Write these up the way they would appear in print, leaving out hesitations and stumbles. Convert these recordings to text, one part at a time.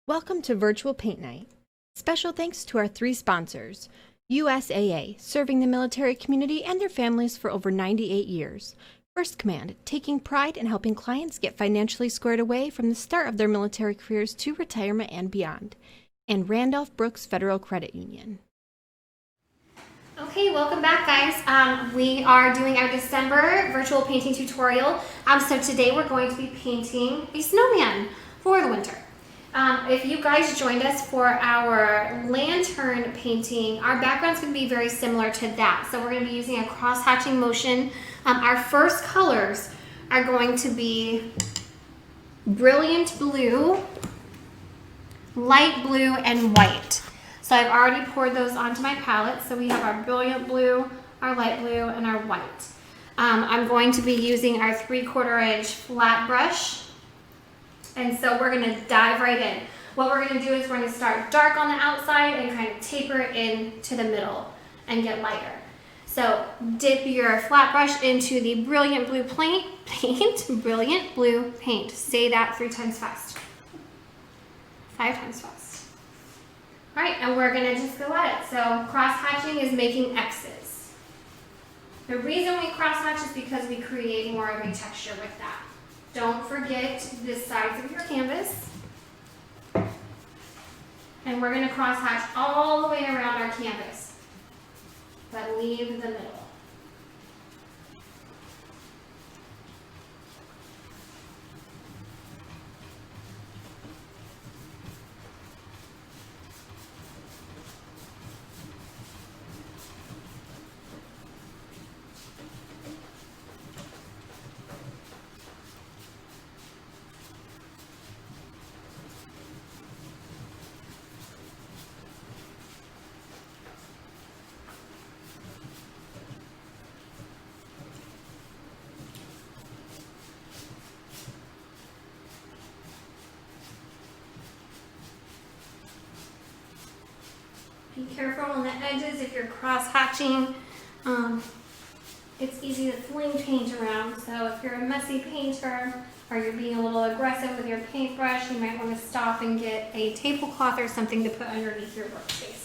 Welcome to Virtual Paint Night. Special thanks to our three sponsors: USAA, serving the military community and their families for over 98 years. First Command, taking pride in helping clients get financially squared away from the start of their military careers to retirement and beyond. And Randolph Brooks Federal Credit Union. Okay, welcome back, guys. We are doing our December virtual painting tutorial. So today we're going to be painting a snowman for the winter. If you guys joined us for our lantern painting, our background's going to be very similar to that. So we're going to be using a cross-hatching motion. Our first colors are going to be brilliant blue, light blue, and white. So I've already poured those onto my palette. So we have our brilliant blue, our light blue, and our white. I'm going to be using our 3/4 inch flat brush. And so we're gonna dive right in. What we're gonna do is we're gonna start dark on the outside and kind of taper it in to the middle and get lighter. So dip your flat brush into the brilliant blue brilliant blue paint. Say that 3 times fast. 5 times fast. All right, and we're gonna just go at it. So cross-hatching is making X's. The reason we cross-hatch is because we create more of a texture with that. Don't forget the sides of your canvas. And we're going to cross-hatch all the way around our canvas, but leave the middle. Be careful on the edges if you're cross-hatching. It's easy to fling paint around, so if you're a messy painter or you're being a little aggressive with your paintbrush, you might want to stop and get a tablecloth or something to put underneath your workspace.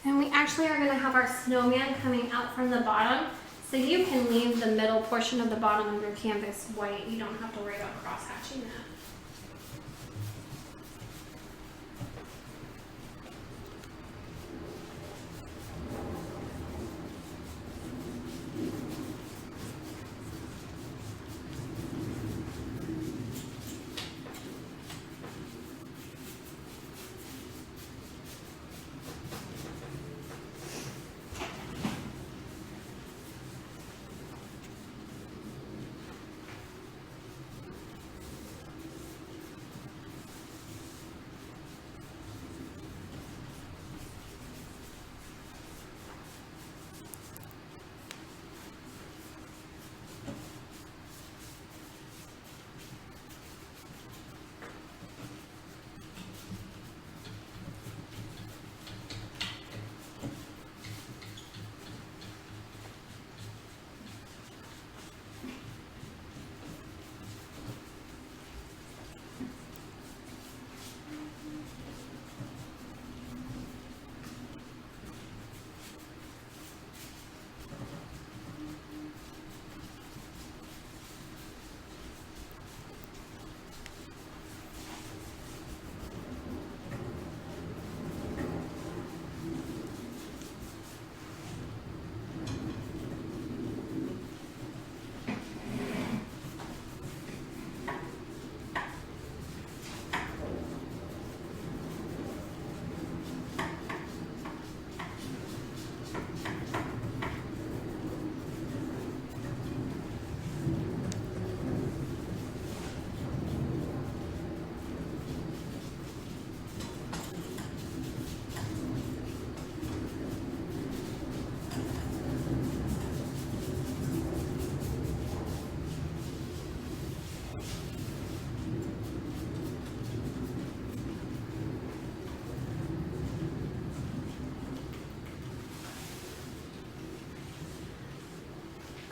And we actually are going to have our snowman coming out from the bottom, so you can leave the middle portion of the bottom of your canvas white. You don't have to worry about cross-hatching that.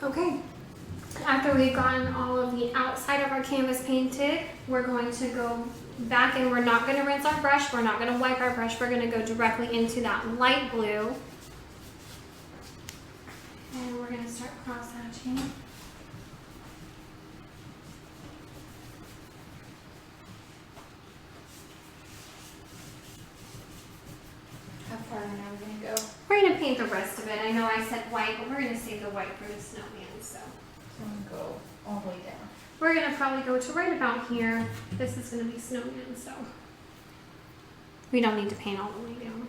Okay, after we've gotten all of the outside of our canvas painted, we're going to go back and we're not going to rinse our brush, we're not going to wipe our brush, we're going to go directly into that light blue. And we're going to start cross-hatching. How far in are we gonna go? We're going to paint the rest of it. I know I said white, but we're going to save the white for the snowman, so. So I'm gonna go all the way down. We're going to probably go to right about here. This is going to be snowman, so. We don't need to paint all the way down.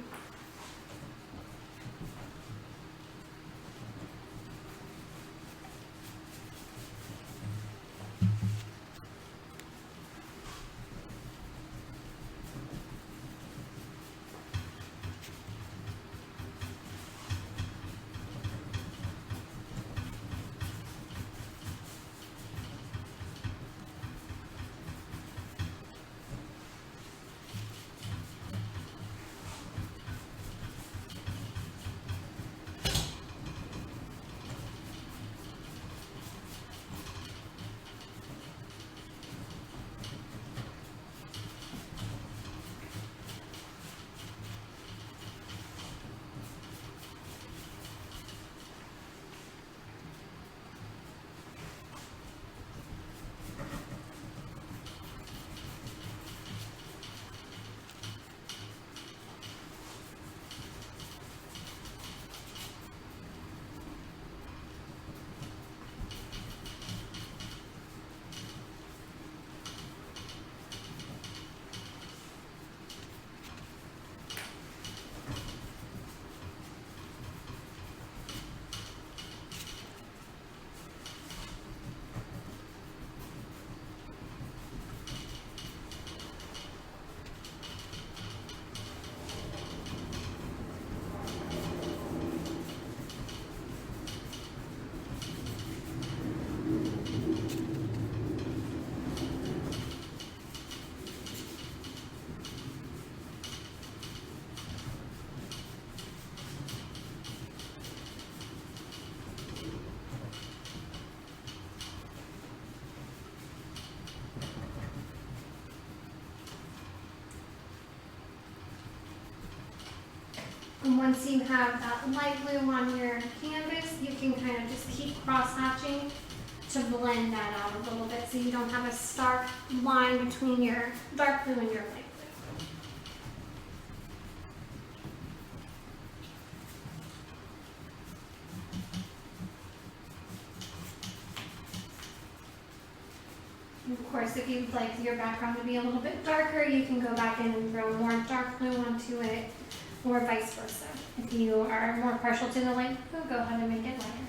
And once you have that light blue on your canvas, you can kind of just keep cross-hatching to blend that out a little bit so you don't have a stark line between your dark blue and your light blue. And of course, if you'd like your background to be a little bit darker, you can go back in and throw more dark blue onto it, or vice versa. If you are more partial to the light blue, go ahead and make it lighter.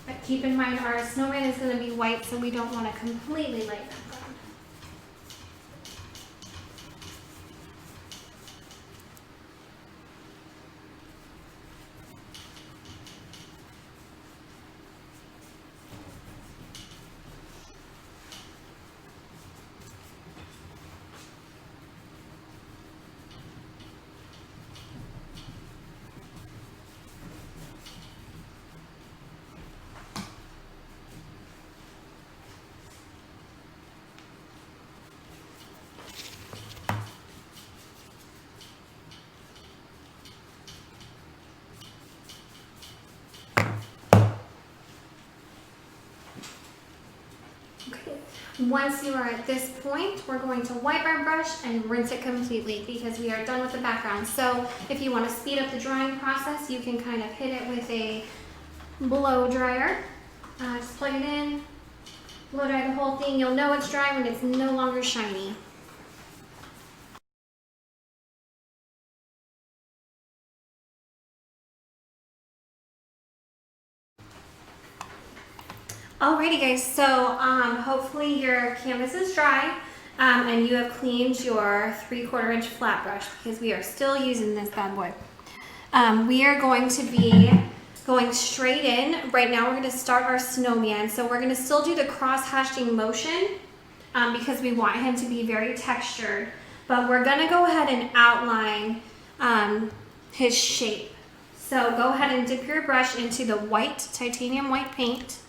But keep in mind, our snowman is going to be white, so we don't want to completely light background. Once you are at this point, we're going to wipe our brush and rinse it completely because we are done with the background. So if you want to speed up the drying process, you can kind of hit it with a blow dryer. Just plug it in, blow dry the whole thing. You'll know it's dry when it's no longer shiny. Alrighty guys, so hopefully your canvas is dry and you have cleaned your 3/4 inch flat brush because we are still using this bad boy. We are going to be going straight in. Right now we're going to start our snowman. So we're going to still do the cross-hatching motion because we want him to be very textured. But we're going to go ahead and outline his shape. So go ahead and dip your brush into the white, titanium white paint.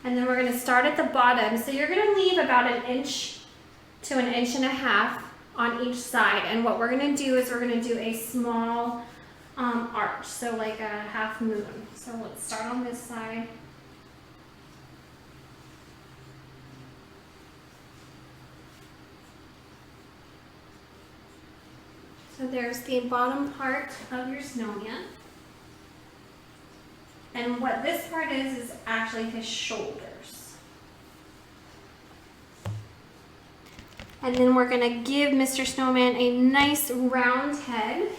And then we're gonna start at the bottom. So you're gonna leave about 1 inch to 1.5 inches on each side. And what we're gonna do is we're gonna do a small arch, so like a half moon. So let's start on this side. So there's the bottom part of your snowman. And what this part is actually his shoulders. And then we're gonna give Mr. Snowman a nice round head.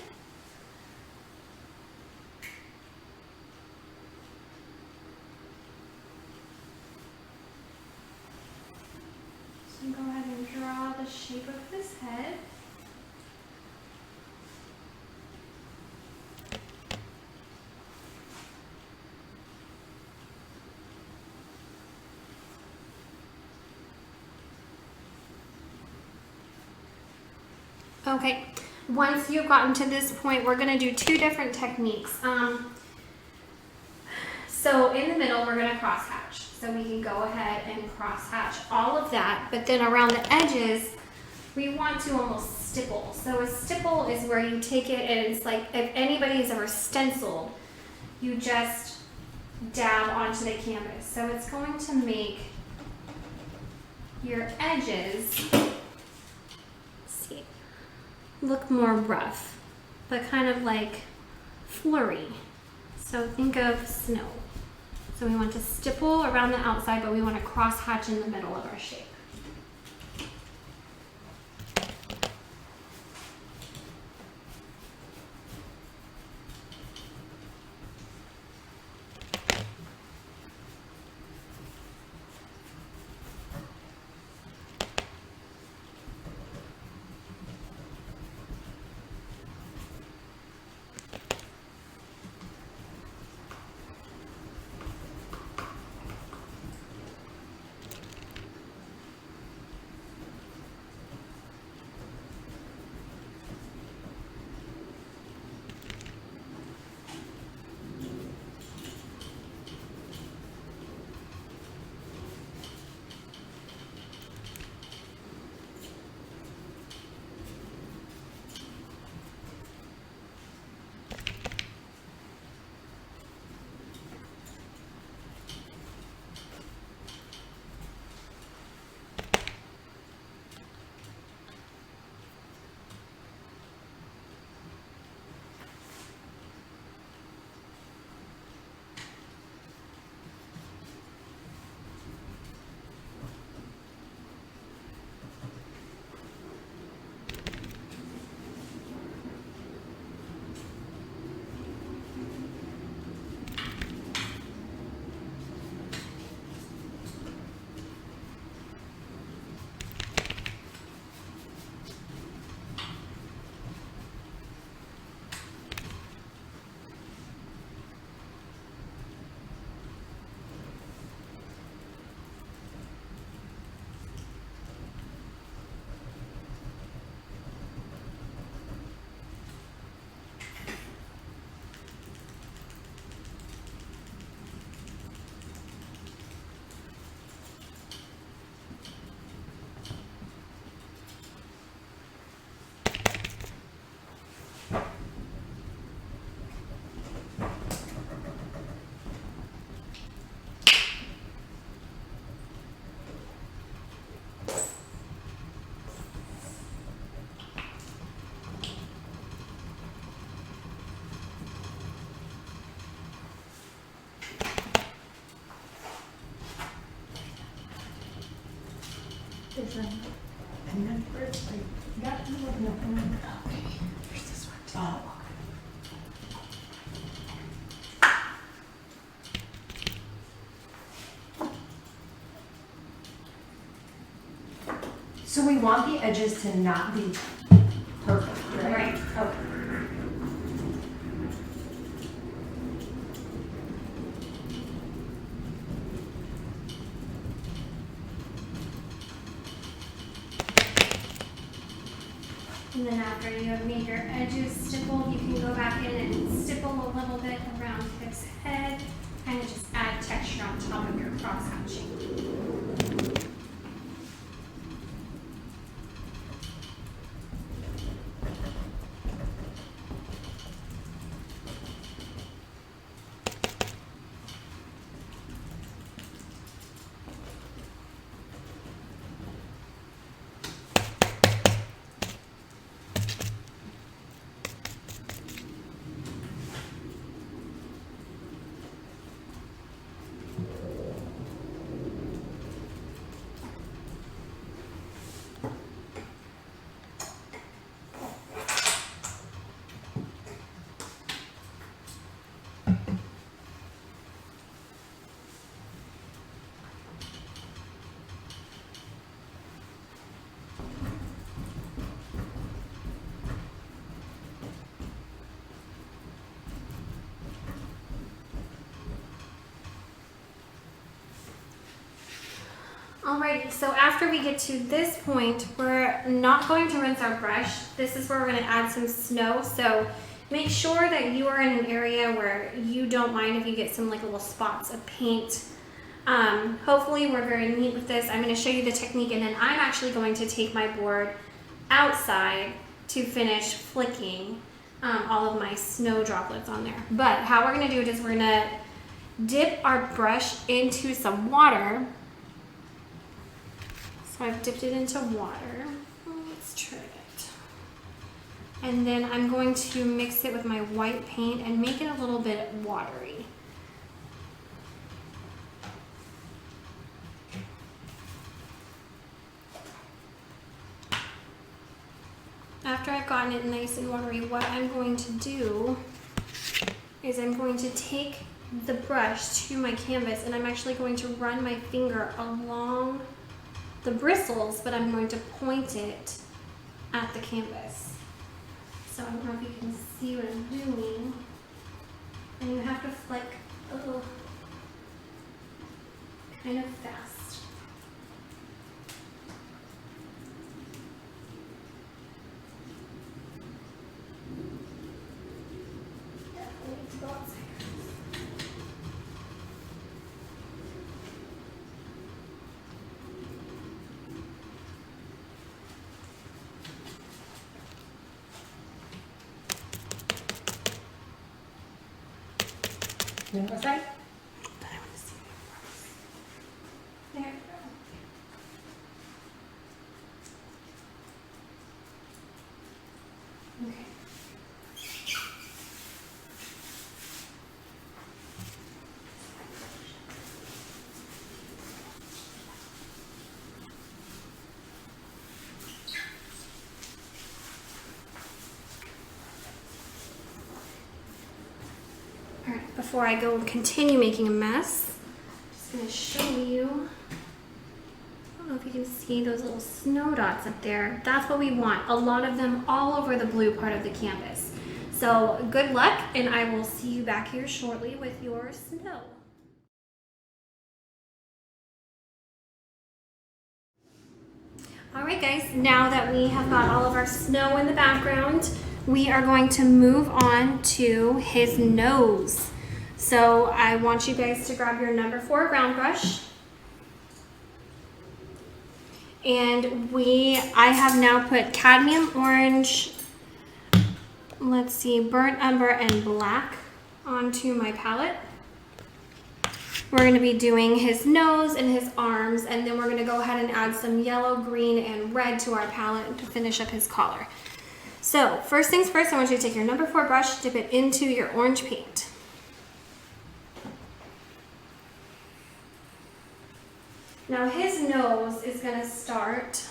So go ahead and draw the shape of his head. Okay, once you've gotten to this point, we're gonna do 2 different techniques. So in the middle, we're gonna cross hatch. So we can go ahead and cross hatch all of that, but then around the edges, we want to almost stipple. So a stipple is where you take it and it's like, if anybody's ever stenciled, you just dab onto the canvas. So it's going to make your edges, look more rough, but kind of like flurry. So think of snow. So we want to stipple around the outside, but we want to cross hatch in the middle of our shape. There's a number, like, got to look nothing. Okay, here's this one too. Oh, okay. So we want the edges to not be perfect, right? Right. Okay. And then after you have made your edges stippled, you can go back in and stipple a little bit around his head, kind of just add texture on top of your cross hatching. Alrighty, so after we get to this point, we're not going to rinse our brush. This is where we're going to add some snow. So make sure that you are in an area where you don't mind if you get some like little spots of paint. Hopefully we're very neat with this. I'm going to show you the technique, and then I'm actually going to take my board outside to finish flicking all of my snow droplets on there. But how we're going to do it is we're going to dip our brush into some water. So I've dipped it into water. Let's try it. And then I'm going to mix it with my white paint and make it a little bit watery. After I've gotten it nice and watery, what I'm going to do is I'm going to take the brush to my canvas, and I'm actually going to run my finger along the bristles, but I'm going to point it at the canvas. So I don't know if you can see what I'm doing. And you have to flick kind of fast. Definitely needs to go outside. You know what's that? But I want to see it. There we go. Okay. All right, before I go and continue making a mess, I'm just going to show you. I don't know if you can see those little snow dots up there. That's what we want. A lot of them all over the blue part of the canvas. So good luck, and I will see you back here shortly with your snow. All right, guys, now that we have got all of our snow in the background, we are going to move on to his nose. So I want you guys to grab your number 4 round brush. And I have now put cadmium orange, let's see, burnt umber and black onto my palette. We're going to be doing his nose and his arms, and then we're going to go ahead and add some yellow, green, and red to our palette to finish up his collar. So first things first, I want you to take your number 4 brush, dip it into your orange paint. Now his nose is going to start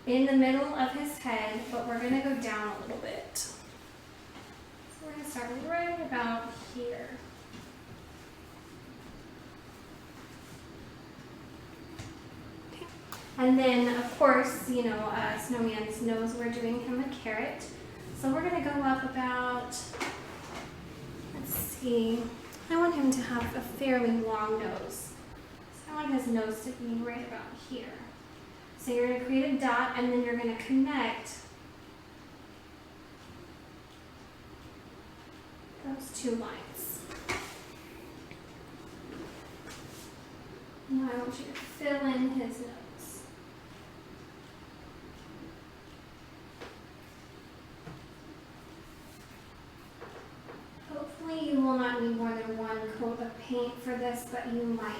in the middle of his head, but we're going to go down a little bit. So we're going to start right about here. Okay. And then, of course, you know, Snowman's nose, we're doing him a carrot. So we're going to go up about, let's see, I want him to have a fairly long nose. I want his nose to be right about here. So you're going to create a dot and then you're going to connect those two lines. Now I want you to fill in his nose. Hopefully you will not need more than one coat of paint for this, but you might.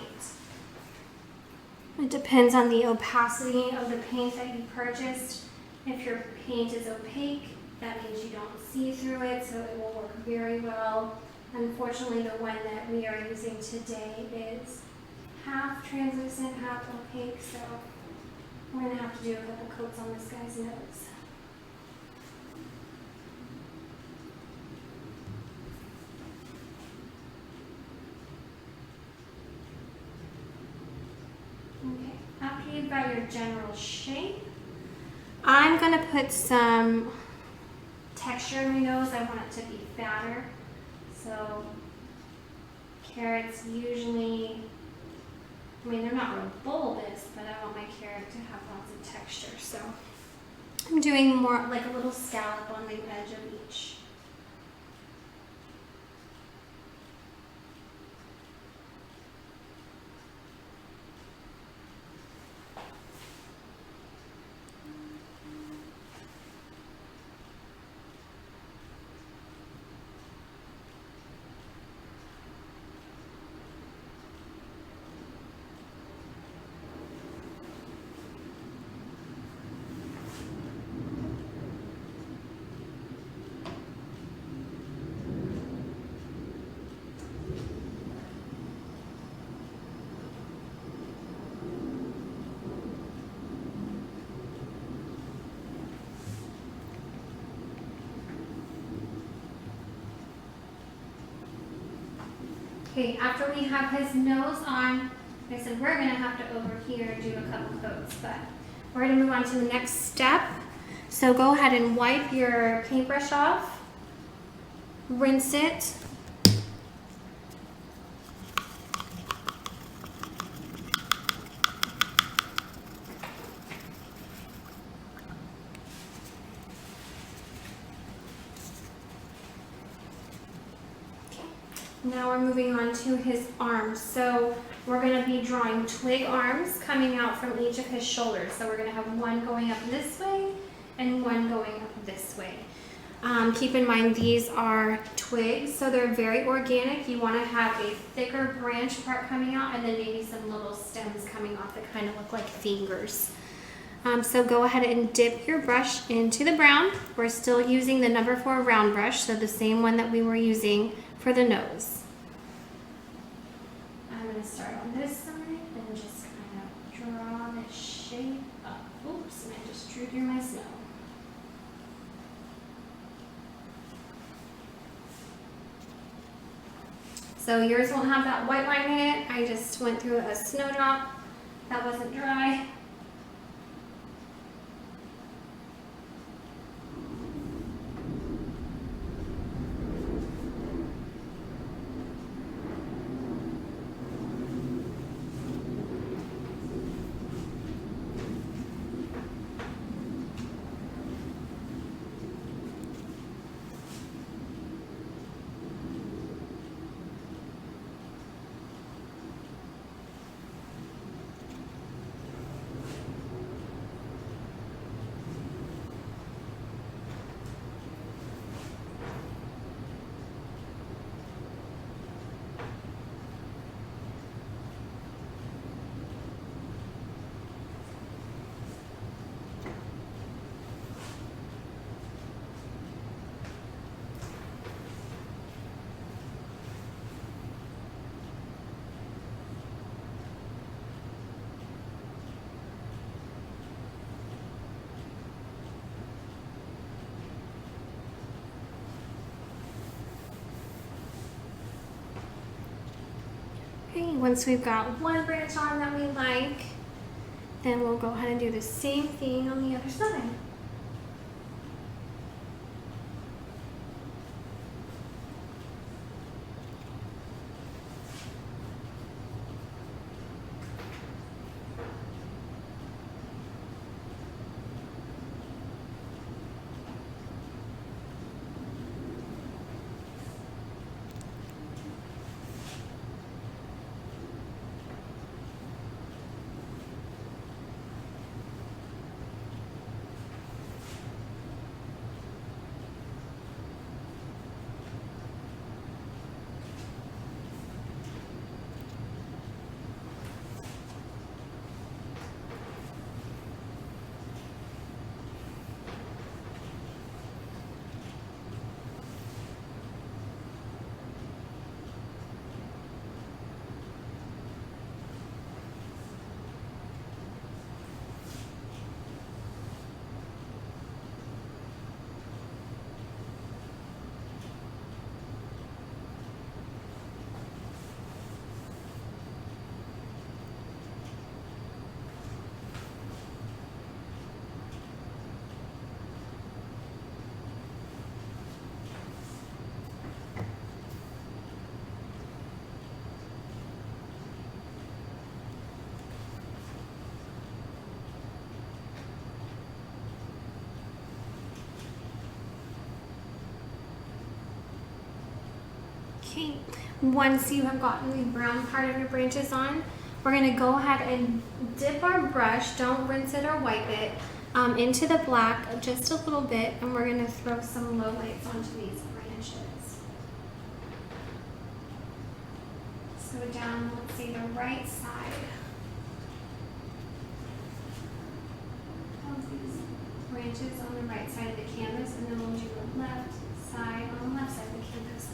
It depends on the opacity of the paint that you purchased. If your paint is opaque, that means you don't see through it, so it will work very well. Unfortunately, the one that we are using today is half translucent, half opaque, so we're going to have to do a couple coats on this guy's nose. Okay, after you've got your general shape, I'm going to put some texture in my nose. I want it to be fatter. So carrots usually, I mean, they're not real bulbous, but I want my carrot to have lots of texture. So I'm doing more like a little scallop on the edge of each. Okay, after we have his nose on, like I said, we're going to have to over here do a couple coats, but we're going to move on to the next step. So go ahead and wipe your paintbrush off, rinse it. Now we're moving on to his arms. So we're going to be drawing twig arms coming out from each of his shoulders. So we're going to have one going up this way and one going up this way. Keep in mind these are twigs, so they're very organic. You want to have a thicker branch part coming out and then maybe some little stems coming off that kind of look like fingers. So go ahead and dip your brush into the brown. We're still using the number 4 round brush, so the same one that we were using for the nose. I'm going to start on this side and just kind of draw this shape up. Oops, and I just drew through my snow. So yours won't have that white line in it. I just went through a snowdrop that wasn't dry. Okay, once we've got one branch on that we like, then we'll go ahead and do the same thing on the other side. Okay, once you have gotten the brown part of your branches on, we're going to go ahead and dip our brush, don't rinse it or wipe it, into the black just a little bit, and we're going to throw some low lights onto these branches. So down, let's say the right side of these branches on the right side of the canvas, and then we'll do the left side on the left side of the canvas.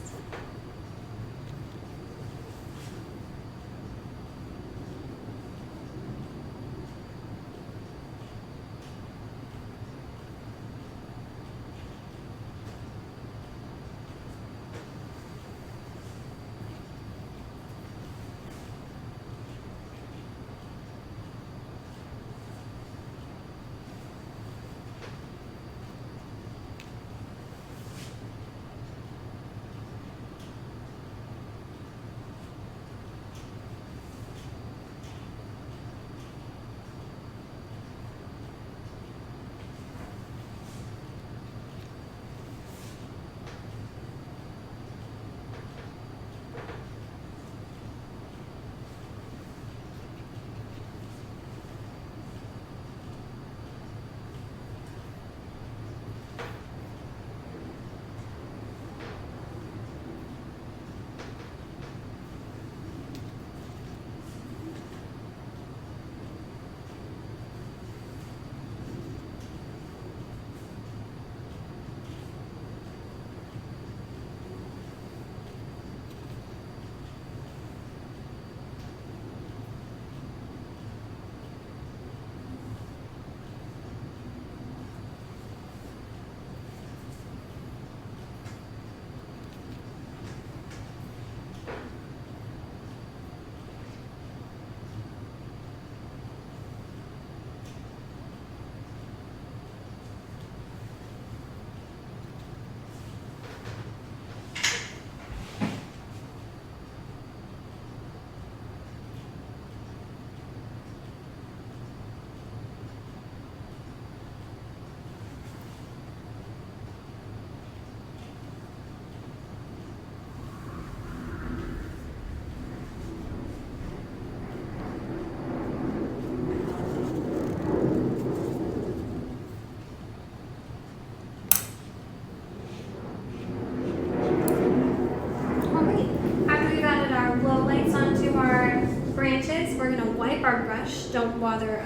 Our brush, don't bother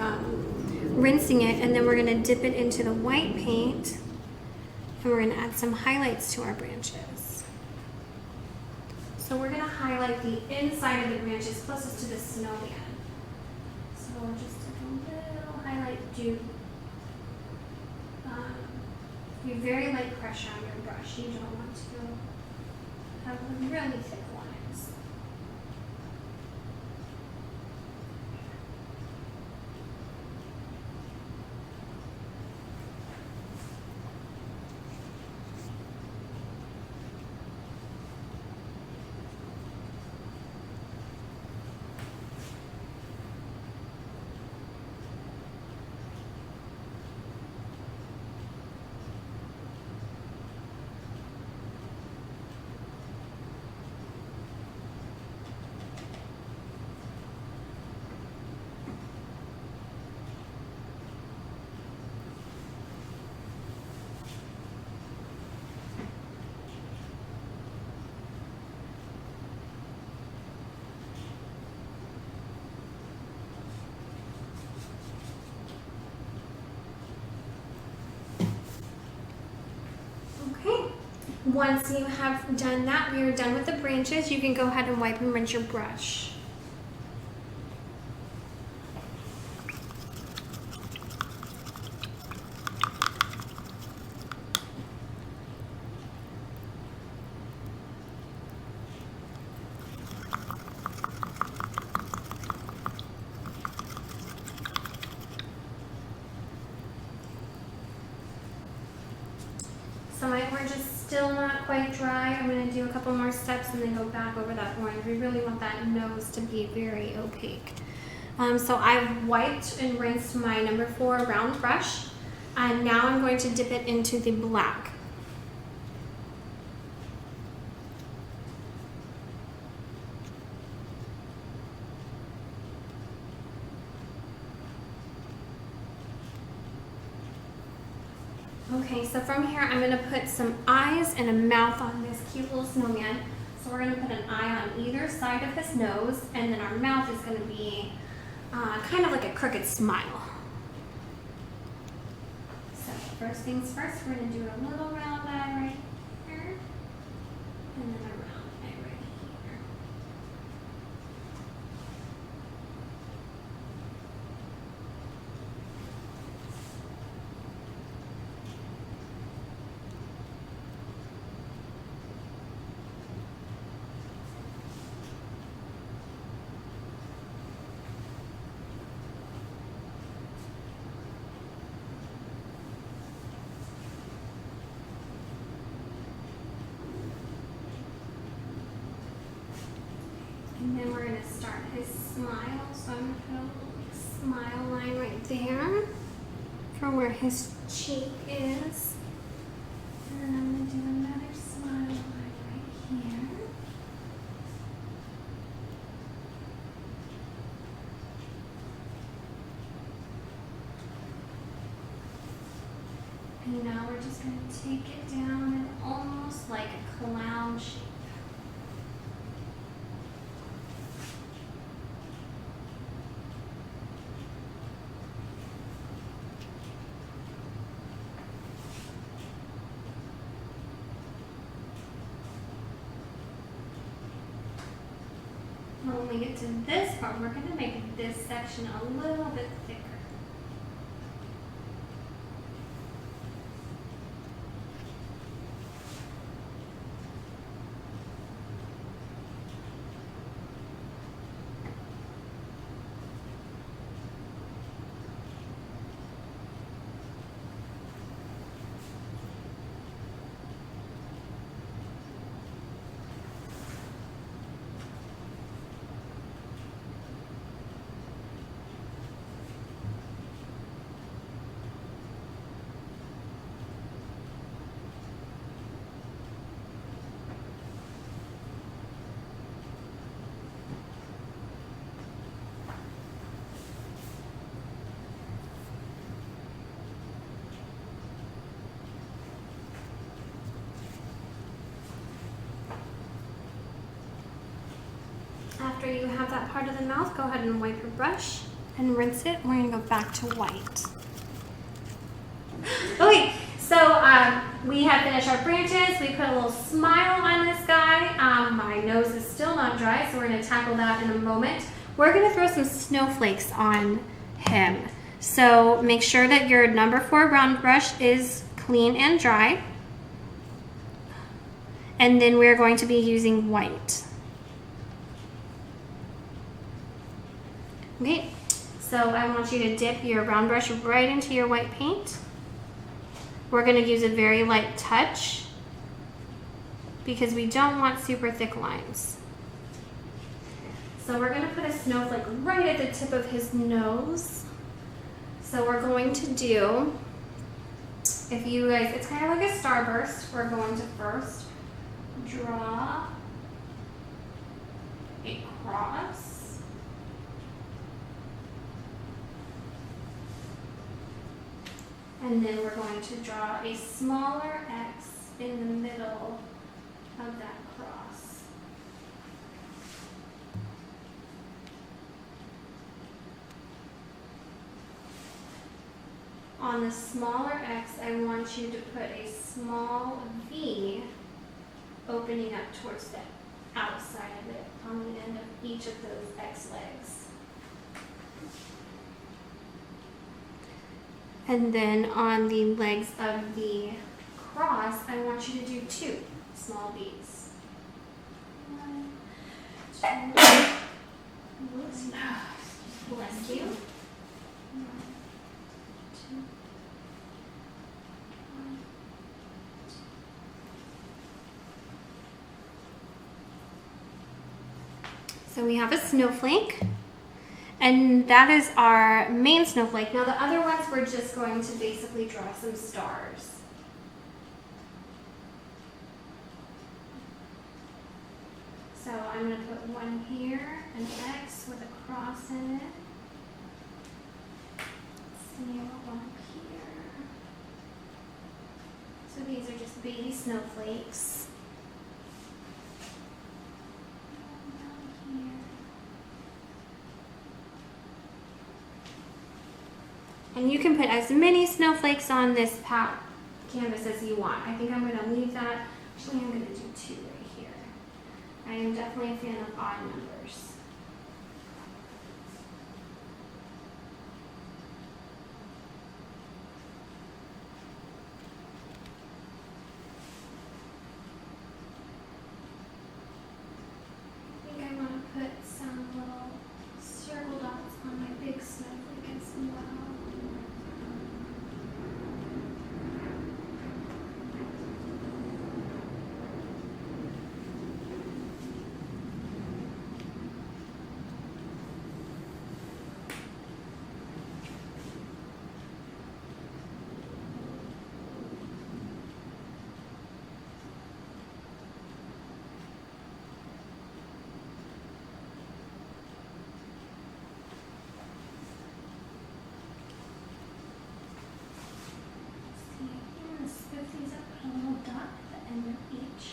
rinsing it, and then we're going to dip it into the white paint, and we're going to add some highlights to our branches. So we're going to highlight the inside of the branches closest to the snowman. So we'll just take a little highlight, do be very light pressure on your brush. You don't want to have really thick lines. Once you have done that, we are done with the branches. You can go ahead and wipe and rinse your brush. So my orange is still not quite dry. I'm going to do a couple more steps and then go back over that orange. We really want that nose to be very opaque. So I've wiped and rinsed my number 4 round brush, and now I'm going to dip it into the black. Okay, so from here I'm gonna put some eyes and a mouth on this cute little snowman. So we're gonna put an eye on either side of his nose, and then our mouth is gonna be kind of like a crooked smile. So first things first, we're gonna do a little round eye right here, and then a round eye right here. And then we're going to start his smile. So I'm going to put a little smile line right there from where his cheek is. And then I'm going to do another smile line right here. And now we're just going to take it down in almost like a clown shape. When we get to this part, we're going to make this section a little bit thicker. After you have that part of the mouth, go ahead and wipe your brush and rinse it. We're gonna go back to white. Okay, so we have finished our branches. We put a little smile on this guy. My nose is still not dry, so we're gonna tackle that in a moment. We're gonna throw some snowflakes on him. So make sure that your number 4 round brush is clean and dry. And then we're going to be using white. Okay, so I want you to dip your round brush right into your white paint. We're going to use a very light touch because we don't want super thick lines. So we're going to put a snowflake right at the tip of his nose. So we're going to do, if you guys, it's kind of like a starburst. We're going to first draw a cross. And then we're going to draw a smaller X in the middle of that cross. On the smaller X, I want you to put a small V opening up towards the outside of it on the end of each of those X legs. And then on the legs of the cross, I want you to do 2 small V's. 1, 2, whoops. Bless you. 1, 2, 1. So we have a snowflake. And that is our main snowflake. Now the other ones, we're just going to basically draw some stars. So I'm going to put one here, an X with a cross in it. Let's see, one here. these are just baby snowflakes. And you can put as many snowflakes on this canvas as you want. I think I'm going to leave that. Actually, I'm going to do 2 right here. I am definitely a fan of odd numbers. I think I want to put some little circle dots on my big snowflake as well. These up, put a little dot at the end of each.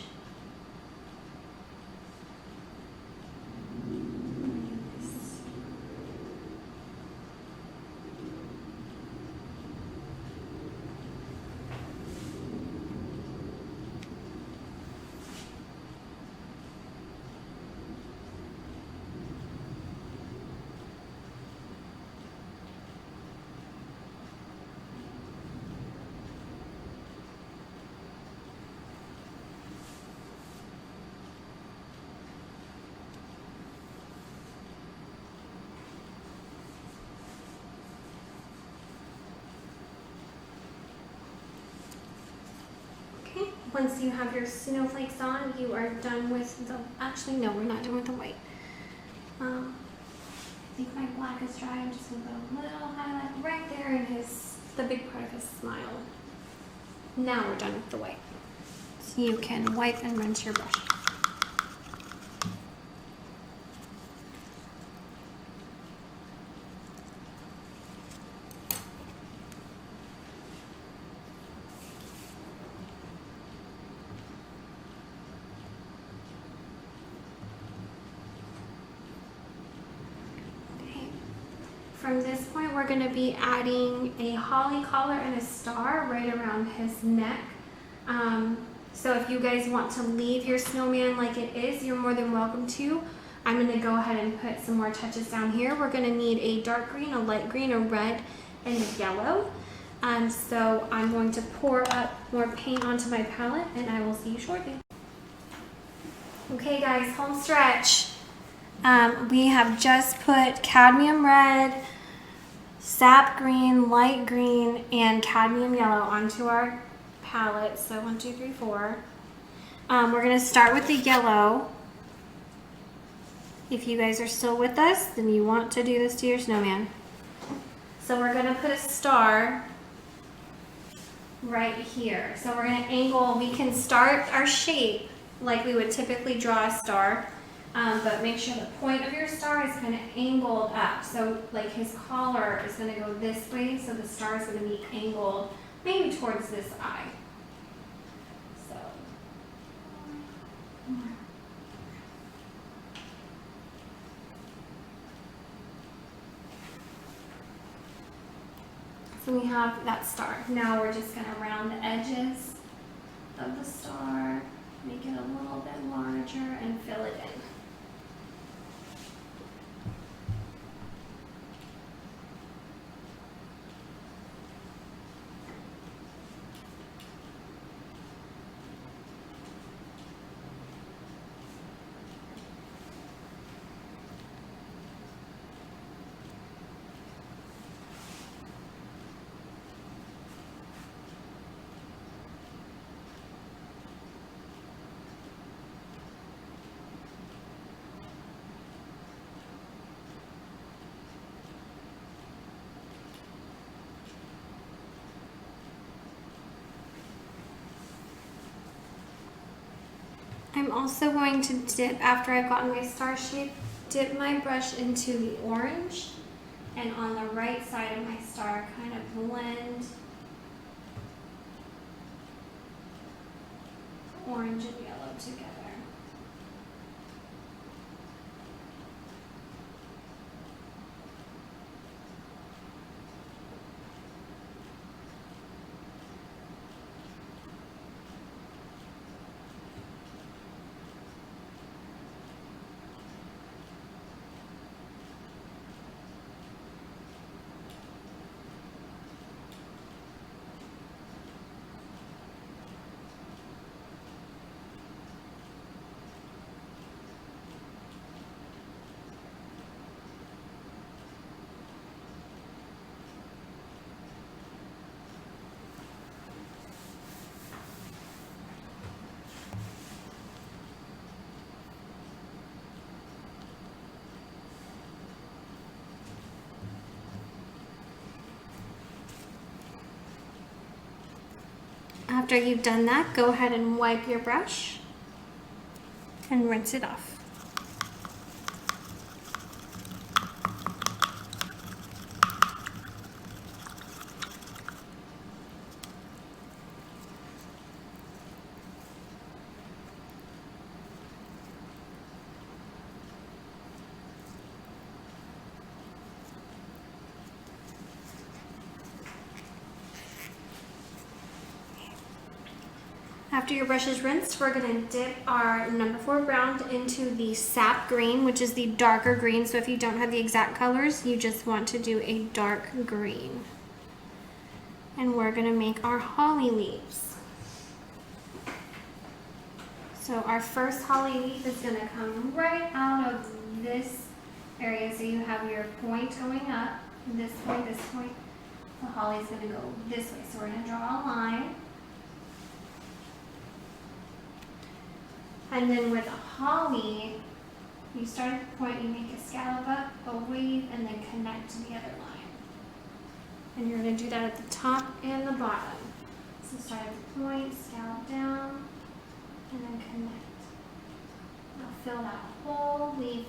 Once you have your snowflakes on, you are done with the, actually no, we're not done with the white. I think my black is dry. I'm just gonna put a little highlight right there in the big part of his smile. Now we're done with the white. So you can wipe and rinse your brush. From this point, we're going to be adding a holly collar and a star right around his neck. So if you guys want to leave your snowman like it is, you're more than welcome to. I'm going to go ahead and put some more touches down here. We're going to need a dark green, a light green, a red, and a yellow. So I'm going to pour up more paint onto my palette, and I will see you shortly. Okay guys, home stretch. We have just put cadmium red, sap green, light green, and cadmium yellow onto our palette. So 1, 2, 3, 4. We're going to start with the yellow. If you guys are still with us, then you want to do this to your snowman. So we're going to put a star right here. So we're going to angle, we can start our shape like we would typically draw a star. But make sure the point of your star is kind of angled up. So like his collar is going to go this way, so the star is going to be angled maybe towards this eye. So we have that star. Now we're just going to round the edges of the star, make it a little bit larger, and fill it in. I'm also going to dip, after I've gotten my star shape, dip my brush into the orange, and on the right side of my star kind of blend orange and yellow together. After you've done that, go ahead and wipe your brush and rinse it off. After your brush is rinsed, we're going to dip our number 4 brown into the Sap Green, which is the darker green. So if you don't have the exact colors, you just want to do a dark green. And we're going to make our holly leaves. So our first holly leaf is going to come right out of this area. So you have your point going up, this point, this point. The holly is going to go this way. So we're going to draw a line. And then with a holly, you start at the point, you make a scallop up, a weave, and then connect to the other line. And you're going to do that at the top and the bottom. So start at the point, scallop down, and then connect. Now fill that whole leaf in.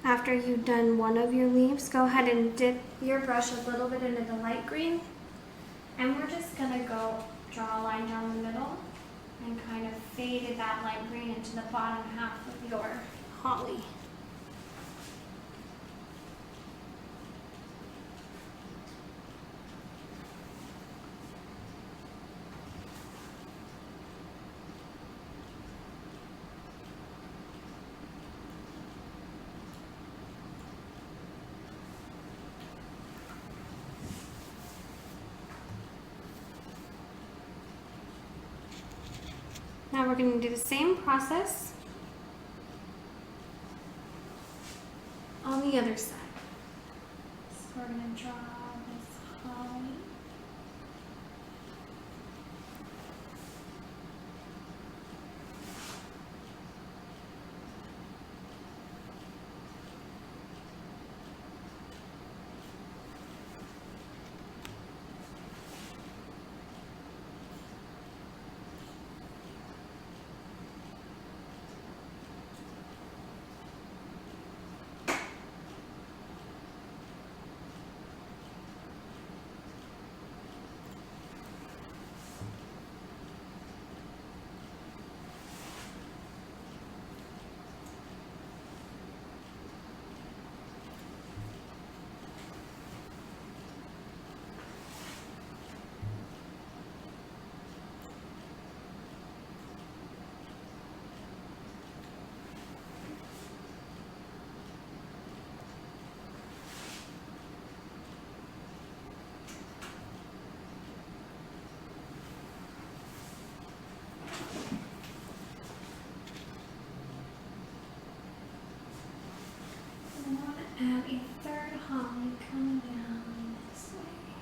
After you've done one of your leaves, go ahead and dip your brush a little bit into the light green. And we're just going to go draw a line down the middle and kind of fade that light green into the bottom half of your holly. Now we're going to do the same process on the other side. So we're going to draw this holly. Add a third holly coming down this way.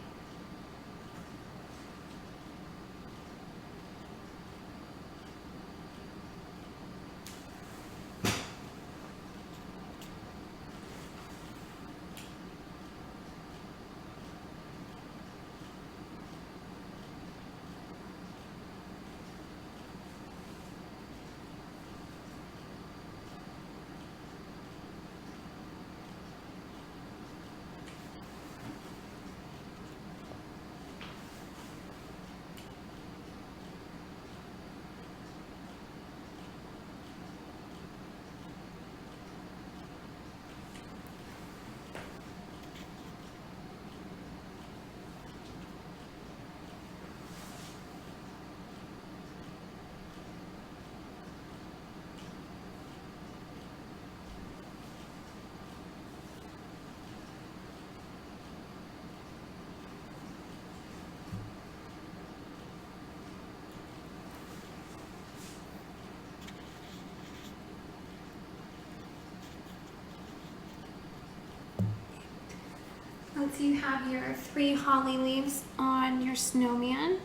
once you have your 3 holly leaves on your snowman,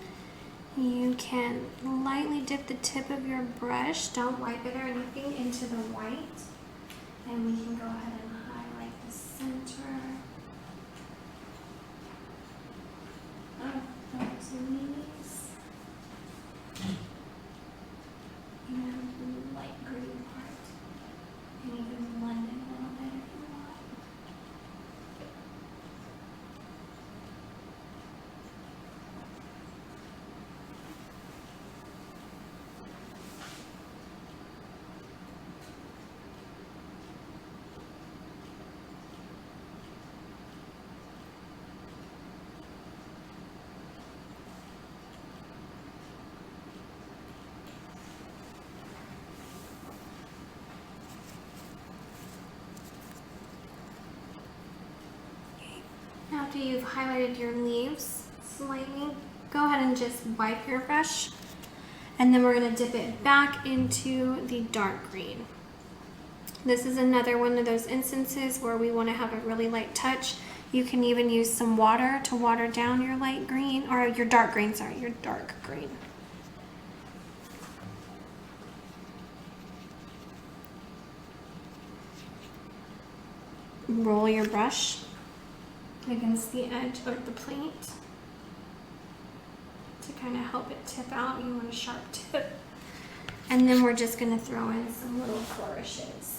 you can lightly dip the tip of your brush, don't wipe it or anything, into the white. And we can go ahead and highlight the center of those leaves. And the light green part. And even blend it a little bit if you want. After you've highlighted your leaves slightly, go ahead and just wipe your brush, and then we're going to dip it back into the dark green. This is another one of those instances where we want to have a really light touch. You can even use some water to water down your light green, or your dark green, sorry, your dark green. Roll your brush against the edge of the plate to kind of help it tip out. You want a sharp tip. And then we're just going to throw in some little flourishes.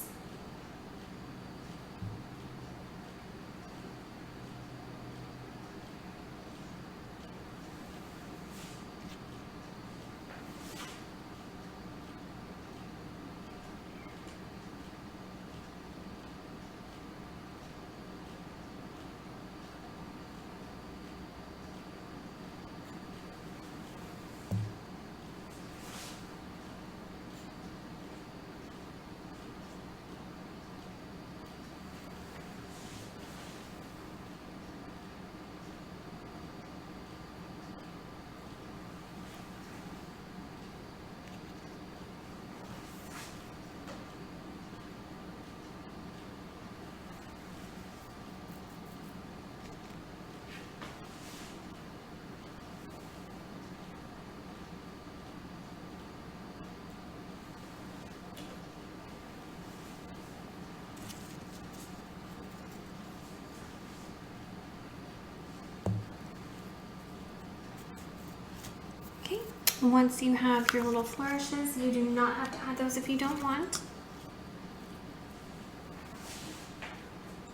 Once you have your little flourishes, you do not have to add those if you don't want.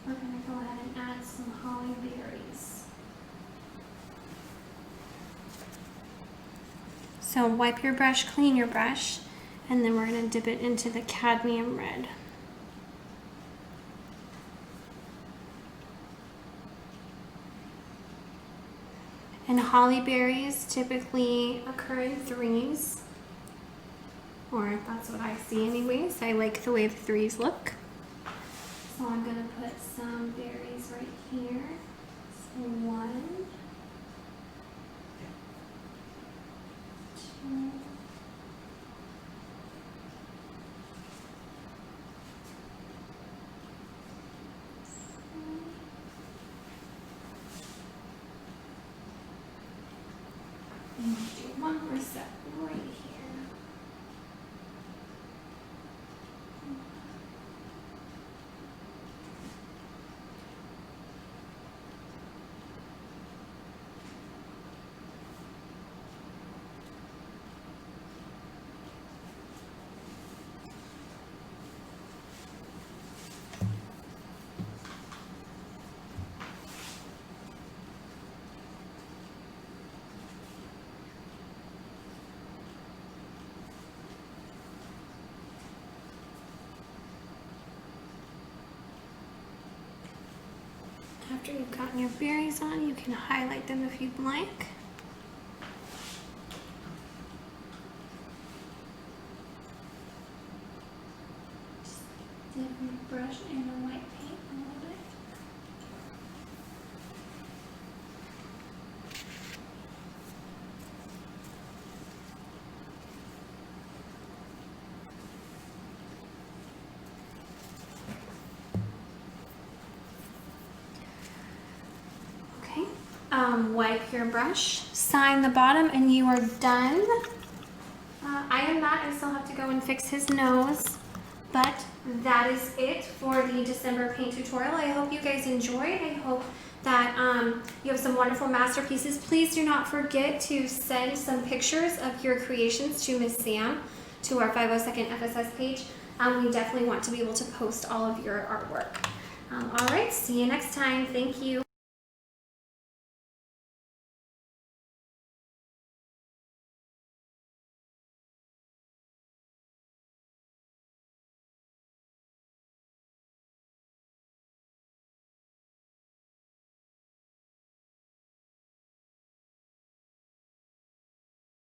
We're going to go ahead and add some holly berries. So wipe your brush, clean your brush, and then we're going to dip it into the cadmium red. And holly berries typically occur in 3s, or that's what I see anyways. I like the way the 3s look. So I'm going to put some berries right here. So 1, 2, and do one more set right here. After you've gotten your berries on, you can highlight them if you'd like. Just dip your brush in the white paint a little bit. wipe your brush, sign the bottom, and you are done. I am not, I still have to go and fix his nose, but that is it for the December paint tutorial. I hope you guys enjoyed. I hope that you have some wonderful masterpieces. Please do not forget to send some pictures of your creations to Miss Sam, to our 502nd FSS page. We definitely want to be able to post all of your artwork. All right, see you next time. Thank you.